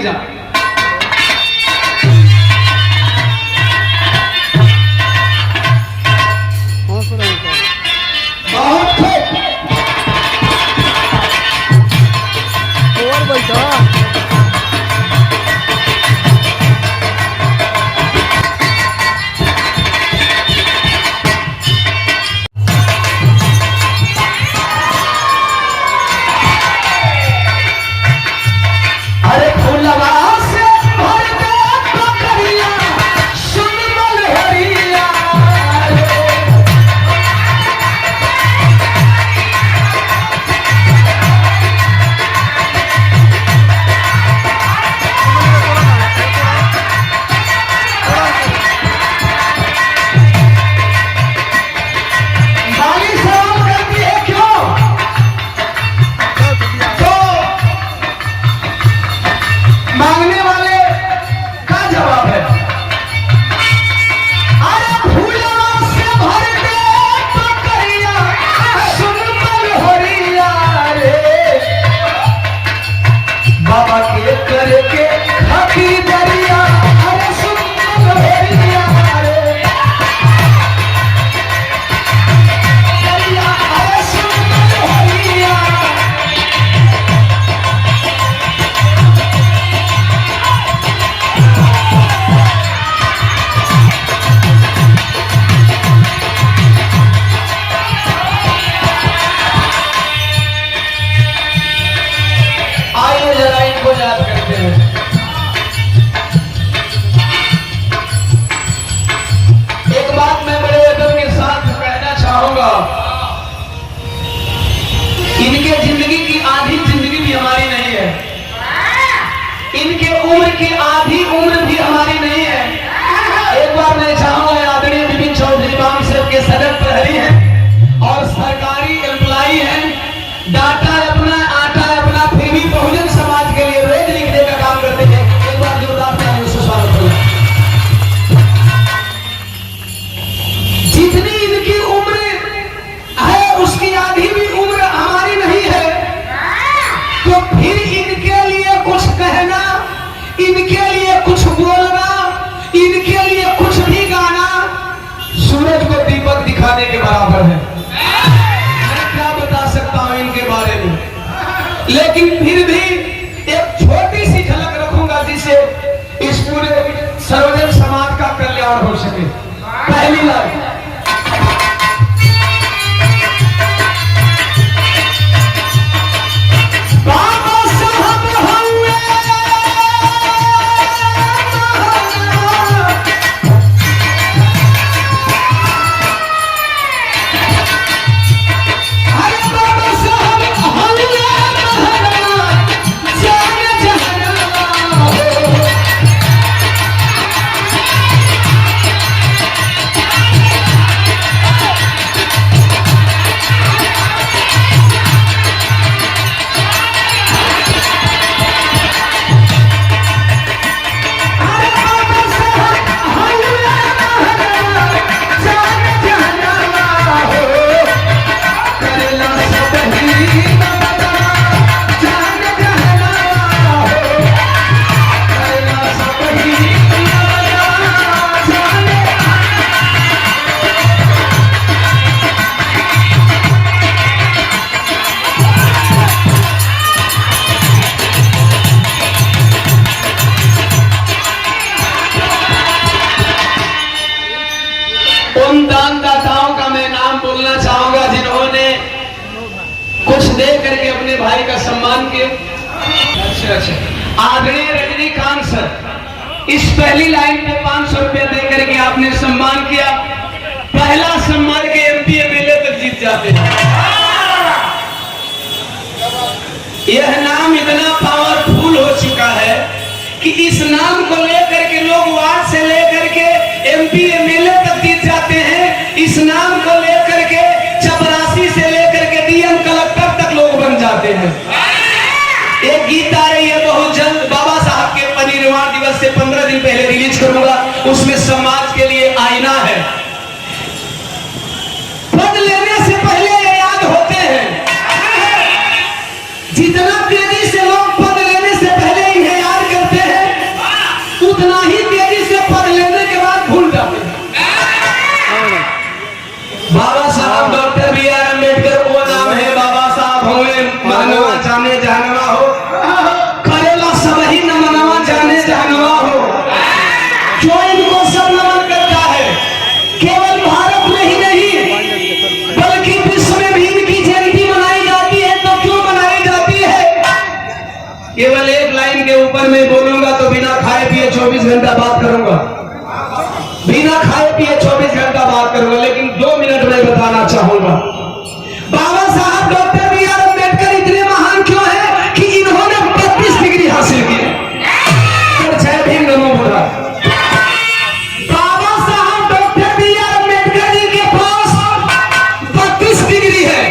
जा। बहुत और बैठो अरे फूलवा से भर के टोकरिया सुन मलहरिया माली सवाल करती है क्यों? तो मांगने वाले का जवाब है अरे फूलवा से भर के टोकरिया सुन मलहरिया रे बाबा के करके खाकी दरिया अरे सुन मलहरिया रे दरिया अरे सुन मलहरिया आइए जरा इनको याद करते हैं। एक बात मैं बड़े अदब के साथ कहना चाहूंगा, इनके जिंदगी की आधी जिंदगी भी हमारी नहीं है, इनके उम्र की आधी उम्र भी हमारी नहीं है। एक बार मैं चाहूंगा आदरणीय विपिन चौधरी बाम साहब के सदर प्रहरी हैं और सरकारी एम्प्लॉई हैं, डाटा है अपना, आटा है अपना, फिर भी बहुजन समाज के लिए रोज लिखने का काम करते हैं। एक बार जोरदार तालियों से स्वागत करें। जितनी इनकी उम्र है उसकी आधी भी उम्र हमारी नहीं है, तो फिर इनके लिए कुछ कहना, इनके लिए कुछ बोलना, इनके लिए कुछ भी गाना सूरज को दीपक दिखाने के बराबर है। मैं क्या बता सकता हूं इनके बारे में, लेकिन फिर भी एक छोटी सी झलक रखूंगा जिससे इस पूरे सर्वजन समाज का कल्याण हो सके। पहली लाइन बाबा साहब हुए अरे बाबा साहब हुए महाराना जान जहाना हो। अरे बाबा साहब हुए महाराना जान जहाना हो। करेला सब ही बाबा जान जहाना हो। करेला सब ही बाबा जान उन दानदाताओं का मैं नाम बोलना चाहूंगा जिन्होंने कुछ दे करके अपने भाई का सम्मान किया। अच्छा आदरणीय रजनीकांत सर, इस पहली लाइन पे 500 रुपया दे करके आपने सम्मान किया, पहला सम्मान के एमपी एमएलए तक जीत जाते हैं। यह नाम इतना पावरफुल हो चुका है कि इस नाम को लेकर के लोग वार्ड से लेकर के एमपी एमएलए तक जीत जाते हैं। इस नाम को लेकर के चपरासी से लेकर के डीएम कलेक्टर तक लोग बन जाते हैं। एक गीत आ रही है बहुत जल्द, बाबा साहब के परिनिर्वाण दिवस से 15 दिन पहले रिलीज करूंगा, उसमें समाज के लिए आईना है। पद लेने से पहले ये याद होते हैं, जितना तेजी से लोग पद लेने से पहले इन्हें याद करते 24 घंटा बात करूंगा, बिना खाए पिए 24 घंटा बात करूंगा, लेकिन 2 मिनट में बताना चाहूंगा बाबा साहब डॉक्टर बी आर अम्बेडकर इतने महान क्यों है कि इन्होंने 32 डिग्री हासिल की। जय भीम, नमो बुद्धाय। बाबा साहब doctor B are Ambedkar ji के पास 32 डिग्री है।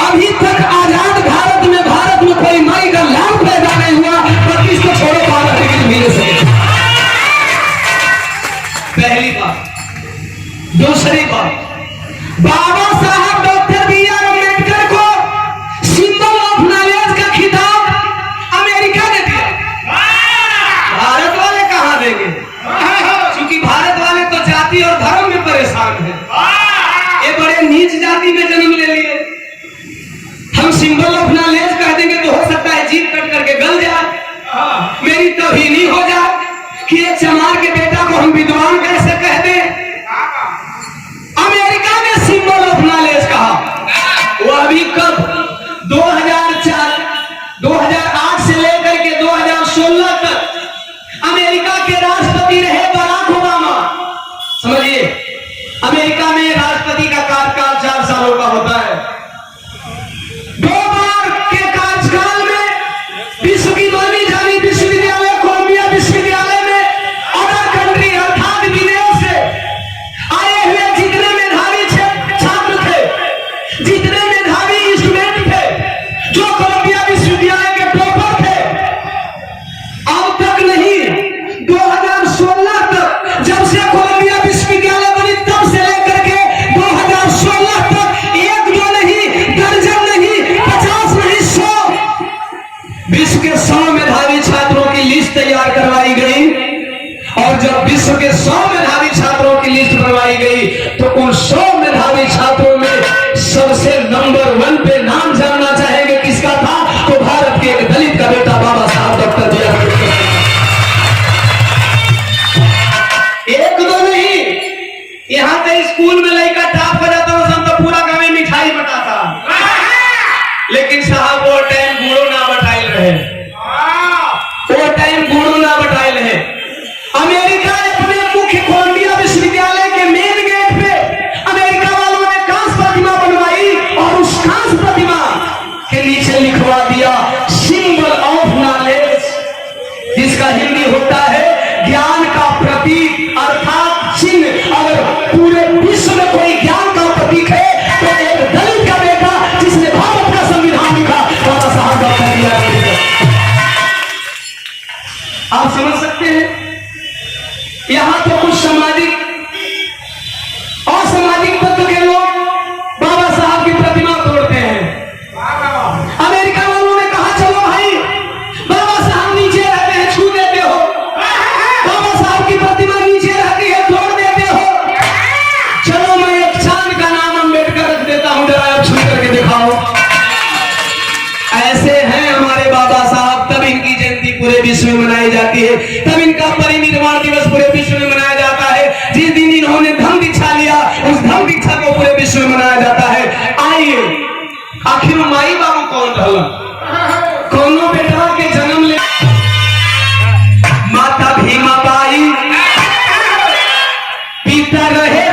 अभी तक आजाद भारत में कोई माई का लाभ पैदा नहीं हुआ, 32 को छोड़ो 12 डिग्री मिल सके। पहली बात। दूसरी बात, बाबा साहब डॉक्टर बी आर अम्बेडकर को सिंबल ऑफ नॉलेज का खिताब अमेरिका ने दिया। भारत वाले कहां देंगे? क्योंकि भारत वाले तो जाति और धर्म में परेशान हैं। ये बड़े नीच जाति में जन्म ले लिए। हम सिंबल ऑफ नॉलेज कह देंगे तो हो सकता है जीभ कट करके गल जाए, मेरी तौहीनी हो जाए कि एक चमार के बेटा को हम विद्वान कैसे कह दें। अमेरिका ने सिंबल ऑफ नॉलेज कहा। वो अभी कब 2008 से लेकर के 2016 तक अमेरिका के राष्ट्रपति रहे बराक ओबामा। समझिए, अमेरिका में राष्ट्रपति का कार्यकाल 4 सालों का होता है। 2 बार के कार्यकाल में विश्व की मानी जानी विश्वविद्यालय कोलंबिया विश्वविद्यालय में अदर कंट्री अर्थात विदेश से आए हुए जितने मेधावी छात्र थे, जितने मेधावी स्टूडेंट थे, जो कोलंबिया विश्वविद्यालय के टॉपर थे, अब तक नहीं 2016 तक, जब से कोलंबिया विश्वविद्यालय बनी तब से लेकर के 2016 तक एक दो नहीं, दर्जन नहीं, 50 नहीं, 100 विश्व के 100 मेधावी छात्रों की लिस्ट तैयार करवाई गई। और जब विश्व के 100 मेधावी छात्रों की लिस्ट बनवाई गई तो उन 100 मेधावी छात्रों में सबसे नंबर 1 पे नाम जानना चाहेंगे किसका था? तो भारत के एक दलित का बेटा बाबा साहब डॉक्टर बी आर अम्बेडकर। एक दो नहीं, यहां से स्कूल में लड़का टॉप हो जाता था तो पूरा गांव में मिठाई बटाता, लेकिन साहब वो टाइम गुड़ो ना बटाइल रहे, वो टाइम गुड़ो ना बटाइल रहे। अमेरिका ने अपने मुख्य कोलंबिया विश्वविद्यालय के मेन गेट पे अमेरिका वालों ने कांस्य प्रतिमा बनवाई और उस कांस्य प्रतिमा के नीचे लिखवा दिया सिंबल ऑफ नॉलेज, जिसका हिंदी होता है ज्ञान का प्रतीक अर्थात चिन्ह। अगर पूरे विश्व में कोई ज्ञान का प्रतीक है तो एक दलित का बेटा जिसने भारत का संविधान लिखा, बाबा साहब डॉक्टर बी आर अम्बेडकर। आप समझ सकते हैं? यहां तो कुछ सामाजिक असामाजिक तत्व के लोग बाबा साहब की प्रतिमा तोड़ते हैं। अमेरिका वालों ने कहा चलो भाई, बाबा साहब नीचे रहते हैं, छू देते हो, बाबा साहब की प्रतिमा नीचे रहती है, तोड़ देते हो, चलो मैं एक चांद का नाम अम्बेडकर रख देता हूं, जरा आप छू करके दिखाओ। ऐसे हैं हमारे बाबा साहब, तब इनकी जयंती पूरे विश्व में मनाई जाती है, तब इनका परिनिर्वाण दिवस पूरे विश्व में मनाया जाता है। जिस दिन इन्होंने धम्म दीक्षा लिया, उस धम्म दीक्षा को पूरे विश्व में मनाया जाता है। आइए, आखिर माई बाबू कौन रहला? कौनो बेटा के जन्म ले माता भीमा बाई, पिता रहे